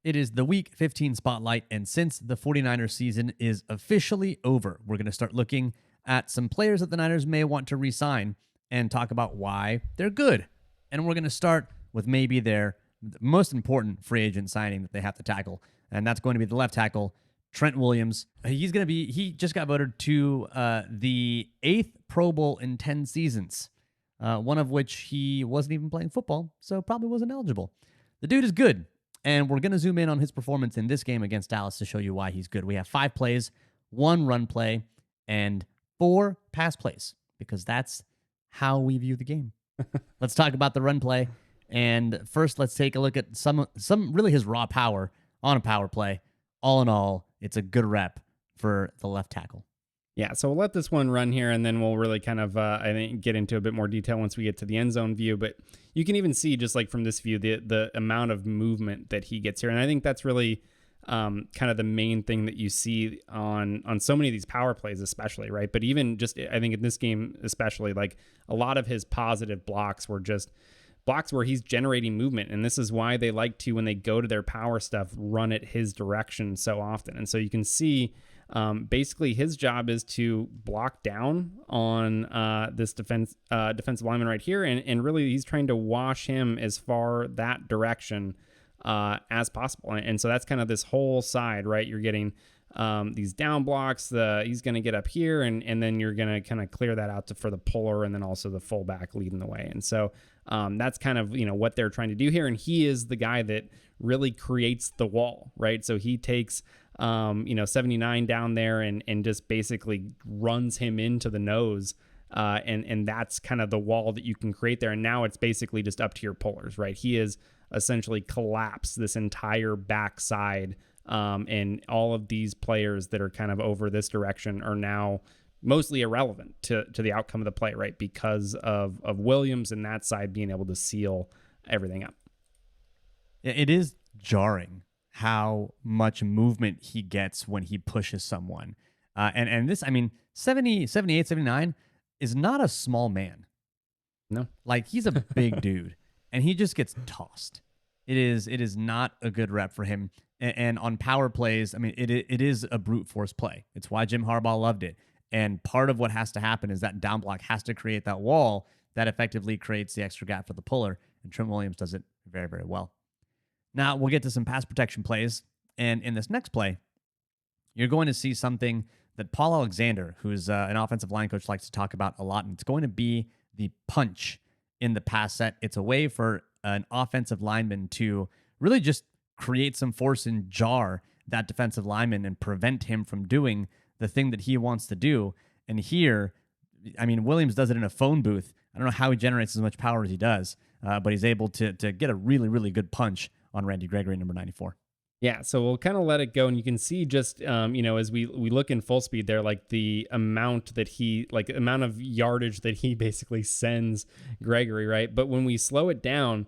It is the Week 15 spotlight, and since the 49ers season is officially over, we're going to start looking at some players that the Niners may want to re-sign and talk about why they're good. And we're going to start with maybe their most important free agent signing that they have to tackle, and that's going to be the left tackle, Trent Williams. He just got voted to the 8th Pro Bowl in 10 seasons, one of which he wasn't even playing football, so probably wasn't eligible. The dude is good. And we're going to zoom in on his performance in this game against Dallas to show you why he's good. We have 5 plays, 1 run play, and 4 pass plays, because that's how we view the game. Let's talk about the run play. And first, let's take a look at some really his raw power on a power play. All in all, it's a good rep for the left tackle. Yeah, so we'll let this one run here, and then we'll really kind of, I think, get into a bit more detail once we get to the end zone view. But you can even see, just like from this view, the amount of movement that he gets here. And I think that's really kind of the main thing that you see on so many of these power plays, especially, right? But even just, I think in this game especially, like a lot of his positive blocks were just blocks where he's generating movement. And this is why they like to, when they go to their power stuff, run it his direction so often. And so you can see... basically, his job is to block down on this defensive lineman right here, and really he's trying to wash him as far that direction as possible. And so that's kind of this whole side, right? You're getting these down blocks. He's going to get up here, and then you're going to kind of clear that out for the puller, and then also the fullback leading the way. And so that's kind of what they're trying to do here. And he is the guy that really creates the wall, right? So he takes 79 down there and just basically runs him into the nose. And that's kind of the wall that you can create there. And now it's basically just up to your pullers, right? He is essentially collapsed this entire backside. And all of these players that are kind of over this direction are now mostly irrelevant to the outcome of the play, right? Because of Williams and that side being able to seal everything up. It is jarring how much movement he gets when he pushes someone. And this, 78, 79 is not a small man. No. Like, he's a big dude, and he just gets tossed. It is not a good rep for him. And on power plays, it is a brute force play. It's why Jim Harbaugh loved it. And part of what has to happen is that down block has to create that wall that effectively creates the extra gap for the puller. And Trent Williams does it very, very well. Now, we'll get to some pass protection plays. And in this next play, you're going to see something that Paul Alexander, who's an offensive line coach, likes to talk about a lot. And it's going to be the punch in the pass set. It's a way for an offensive lineman to really just create some force and jar that defensive lineman and prevent him from doing the thing that he wants to do. And here, Williams does it in a phone booth. I don't know how he generates as much power as he does, but he's able to get a really, really good punch on Randy Gregory, number 94. Yeah, so we'll kind of let it go, and you can see just, as we look in full speed there, like the amount of yardage that he basically sends Gregory, right? But when we slow it down,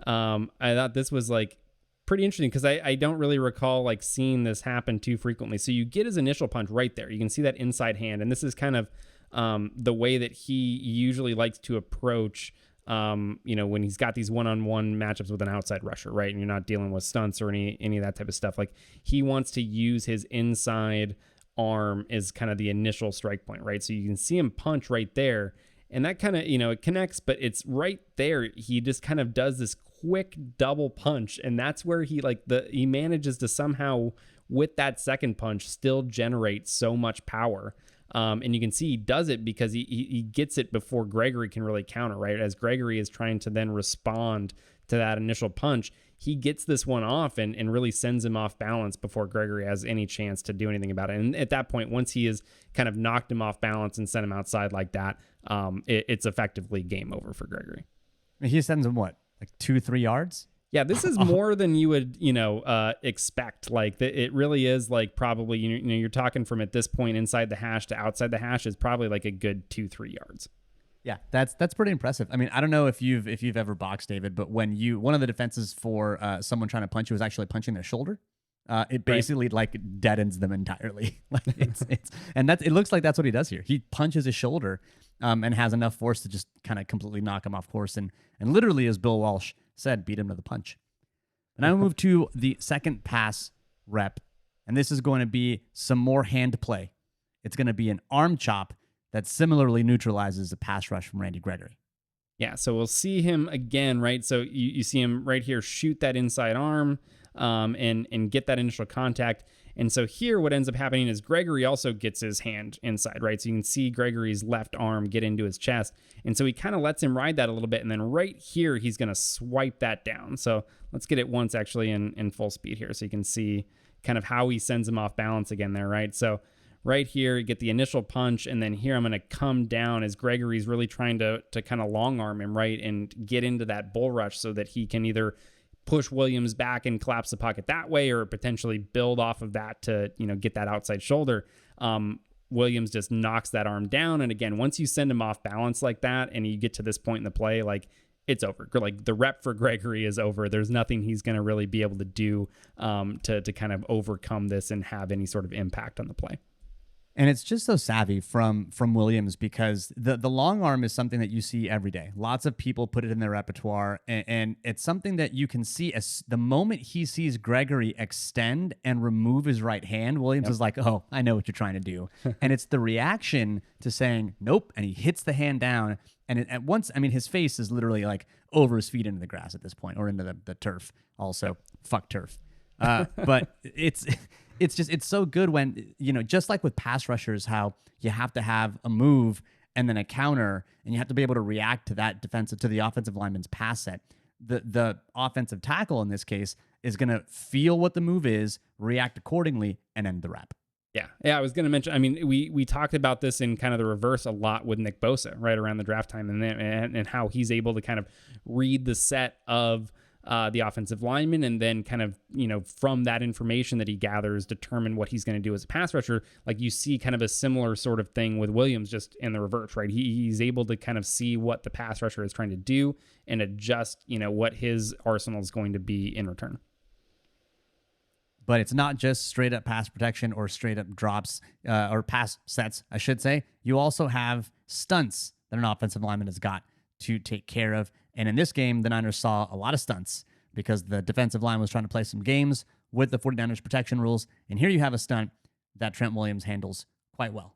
I thought this was like pretty interesting because I don't really recall like seeing this happen too frequently. So you get his initial punch right there. You can see that inside hand, and this is kind of the way that he usually likes to approach when he's got these one-on-one matchups with an outside rusher, right? And you're not dealing with stunts or any of that type of stuff. Like, he wants to use his inside arm as kind of the initial strike point, right? So you can see him punch right there, and that kind of, it connects, but it's right there. He just kind of does this quick double punch, and that's where he manages to somehow, with that second punch, still generate so much power. And you can see he does it because he gets it before Gregory can really counter, right? As Gregory is trying to then respond to that initial punch, he gets this one off and really sends him off balance before Gregory has any chance to do anything about it. And at that point, once he has kind of knocked him off balance and sent him outside like that, it's effectively game over for Gregory. He sends him what, like 2-3 yards? Yeah, this is more than you would, expect. Like, it really is like probably, you're talking from at this point inside the hash to outside the hash is probably like a good 2-3 yards. Yeah, that's pretty impressive. I don't know if you've ever boxed, David, but when one of the defenses for someone trying to punch you was actually punching their shoulder, it basically like deadens them entirely. Like it looks like that's what he does here. He punches his shoulder and has enough force to just kind of completely knock him off course and literally, as Bill Walsh said, beat him to the punch. And I move to the second pass rep, and this is going to be some more hand play. It's going to be an arm chop that similarly neutralizes the pass rush from Randy Gregory. Yeah, so we'll see him again, right? So you see him right here shoot that inside arm and get that initial contact. And so here what ends up happening is Gregory also gets his hand inside, right? So you can see Gregory's left arm get into his chest. And so he kind of lets him ride that a little bit. And then right here, he's going to swipe that down. So let's get it once actually in full speed here so you can see kind of how he sends him off balance again there, right? So right here, you get the initial punch, and then here I'm going to come down as Gregory's really trying to kind of long arm him, right, and get into that bull rush so that he can either push Williams back and collapse the pocket that way, or potentially build off of that to, get that outside shoulder. Williams just knocks that arm down. And again, once you send him off balance like that and you get to this point in the play, like, it's over. Like, the rep for Gregory is over. There's nothing he's going to really be able to do to kind of overcome this and have any sort of impact on the play. And it's just so savvy from Williams, because the long arm is something that you see every day. Lots of people put it in their repertoire, and it's something that you can see as the moment he sees Gregory extend and remove his right hand, Williams is like, oh, I know what you're trying to do. And it's the reaction to saying, nope, and he hits the hand down. And at once, I mean, his face is literally like over his feet into the grass at this point, or into the turf also. Fuck turf. But it's so good when, just like with pass rushers, how you have to have a move and then a counter, and you have to be able to react to that to the offensive lineman's pass set. The offensive tackle in this case is going to feel what the move is, react accordingly, and end the rep. Yeah, I was going to mention, I mean, we talked about this in kind of the reverse a lot with Nick Bosa right around the draft time, and how he's able to kind of read the set of the offensive lineman, and then kind of, from that information that he gathers, determine what he's going to do as a pass rusher. Like, you see kind of a similar sort of thing with Williams, just in the reverse, right? He's able to kind of see what the pass rusher is trying to do and adjust, what his arsenal is going to be in return. But it's not just straight up pass protection or straight up drops or pass sets, I should say. You also have stunts that an offensive lineman has got to take care of. And in this game, the Niners saw a lot of stunts because the defensive line was trying to play some games with the 49ers protection rules. And here you have a stunt that Trent Williams handles quite well.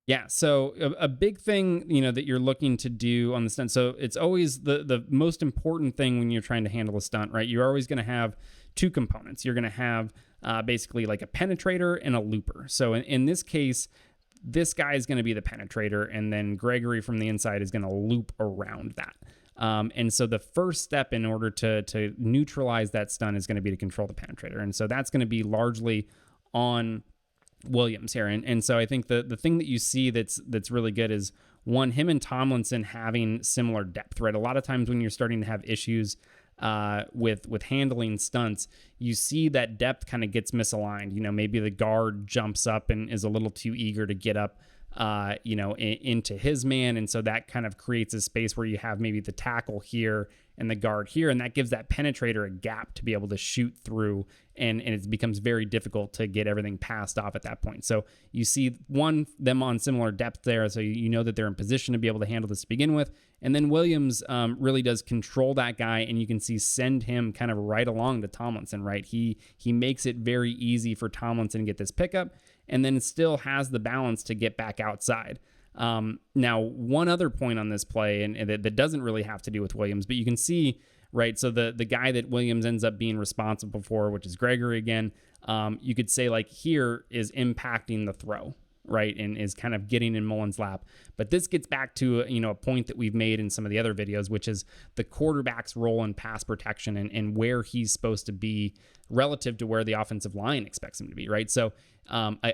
Yeah, so a big thing, that you're looking to do on the stunt. So it's always the most important thing when you're trying to handle a stunt, right? You're always going to have two components. You're going to have basically like a penetrator and a looper. So in this case, this guy is going to be the penetrator, and then Gregory from the inside is going to loop around that. And so the first step in order to neutralize that stun is going to be to control the penetrator. And so that's going to be largely on Williams here. And so I think the thing that you see that's really good is, one, him and Tomlinson having similar depth, right? A lot of times when you're starting to have issues with handling stunts, you see that depth kind of gets misaligned. Maybe the guard jumps up and is a little too eager to get up, into his man. And so that kind of creates a space where you have maybe the tackle here and the guard here, and that gives that penetrator a gap to be able to shoot through, and it becomes very difficult to get everything passed off at that point. So you see them on similar depth there, so you know that they're in position to be able to handle this to begin with. And then Williams really does control that guy, and you can see send him kind of right along to Tomlinson, right? He makes it very easy for Tomlinson to get this pickup, and then still has the balance to get back outside. Now, one other point on this play, and that doesn't really have to do with Williams, but you can see, right, so the guy that Williams ends up being responsible for, which is Gregory again, you could say like here is impacting the throw, right, and is kind of getting in Mullen's lap. But this gets back to a point that we've made in some of the other videos, which is the quarterback's role in pass protection and where he's supposed to be relative to where the offensive line expects him to be, right? So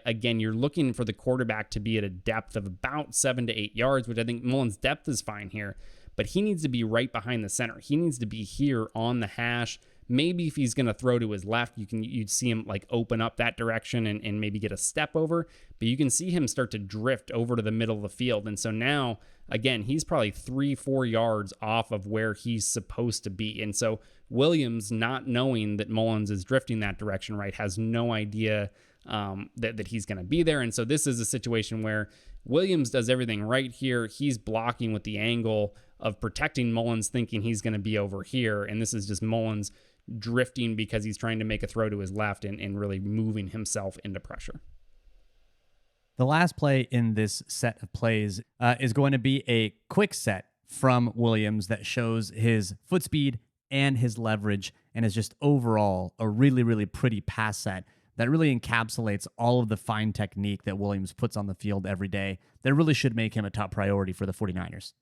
again, you're looking for the quarterback to be at a depth of about 7 to 8 yards, which I think Mullen's depth is fine here, but he needs to be right behind the center. He needs to be here on the hash. Maybe if he's going to throw to his left, you'd see him like open up that direction and maybe get a step over, but you can see him start to drift over to the middle of the field. And so now, again, he's probably 3-4 yards off of where he's supposed to be. And so Williams, not knowing that Mullens is drifting that direction, right, has no idea that he's going to be there. And so this is a situation where Williams does everything right here. He's blocking with the angle of protecting Mullens, thinking he's going to be over here. And this is just Mullens drifting because he's trying to make a throw to his left and really moving himself into pressure. The last play in this set of plays is going to be a quick set from Williams that shows his foot speed and his leverage, and is just overall a really, really pretty pass set that really encapsulates all of the fine technique that Williams puts on the field every day that really should make him a top priority for the 49ers.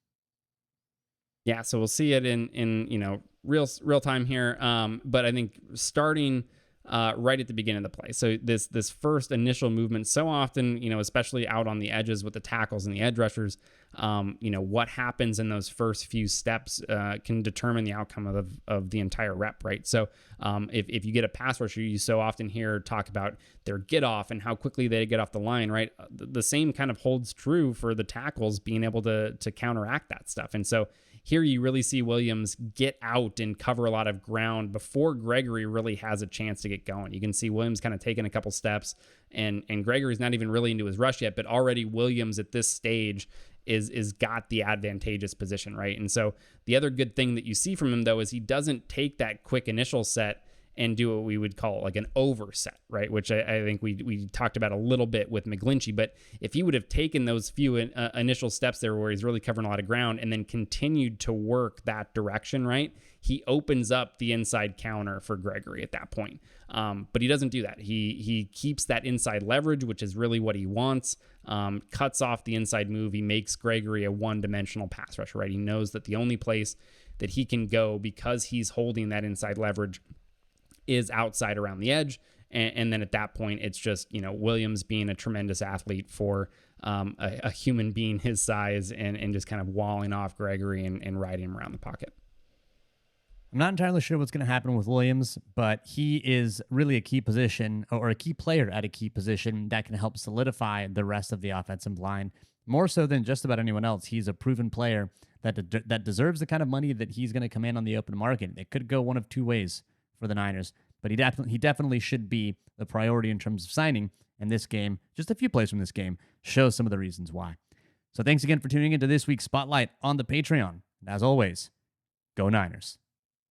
Yeah, so we'll see it in real time here. But I think starting right at the beginning of the play. So this first initial movement, so often, especially out on the edges with the tackles and the edge rushers, what happens in those first few steps can determine the outcome of the entire rep, right? So if you get a pass rusher, you so often hear talk about their get off and how quickly they get off the line, right? The same kind of holds true for the tackles being able to counteract that stuff. And so here you really see Williams get out and cover a lot of ground before Gregory really has a chance to get going. You can see Williams kind of taking a couple steps, and Gregory's not even really into his rush yet, but already Williams at this stage is got the advantageous position, right? And so the other good thing that you see from him, though, is he doesn't take that quick initial set and do what we would call like an overset, right? Which I think we talked about a little bit with McGlinchey. But if he would have taken those few initial steps there where he's really covering a lot of ground and then continued to work that direction, right? He opens up the inside counter for Gregory at that point. But he doesn't do that. He keeps that inside leverage, which is really what he wants, cuts off the inside move. He makes Gregory a one-dimensional pass rusher, right? He knows that the only place that he can go because he's holding that inside leverage is outside around the edge. And then at that point, it's just, Williams being a tremendous athlete for a human being his size and just kind of walling off Gregory and riding him around the pocket. I'm not entirely sure what's going to happen with Williams, but he is really a key position or a key player at a key position that can help solidify the rest of the offensive line. More so than just about anyone else, he's a proven player that deserves the kind of money that he's going to command on the open market. It could go one of two ways for the Niners, but he definitely should be the priority in terms of signing. And this game, just a few plays from this game, shows some of the reasons why. So thanks again for tuning into this week's Spotlight on the Patreon. And as always, go Niners.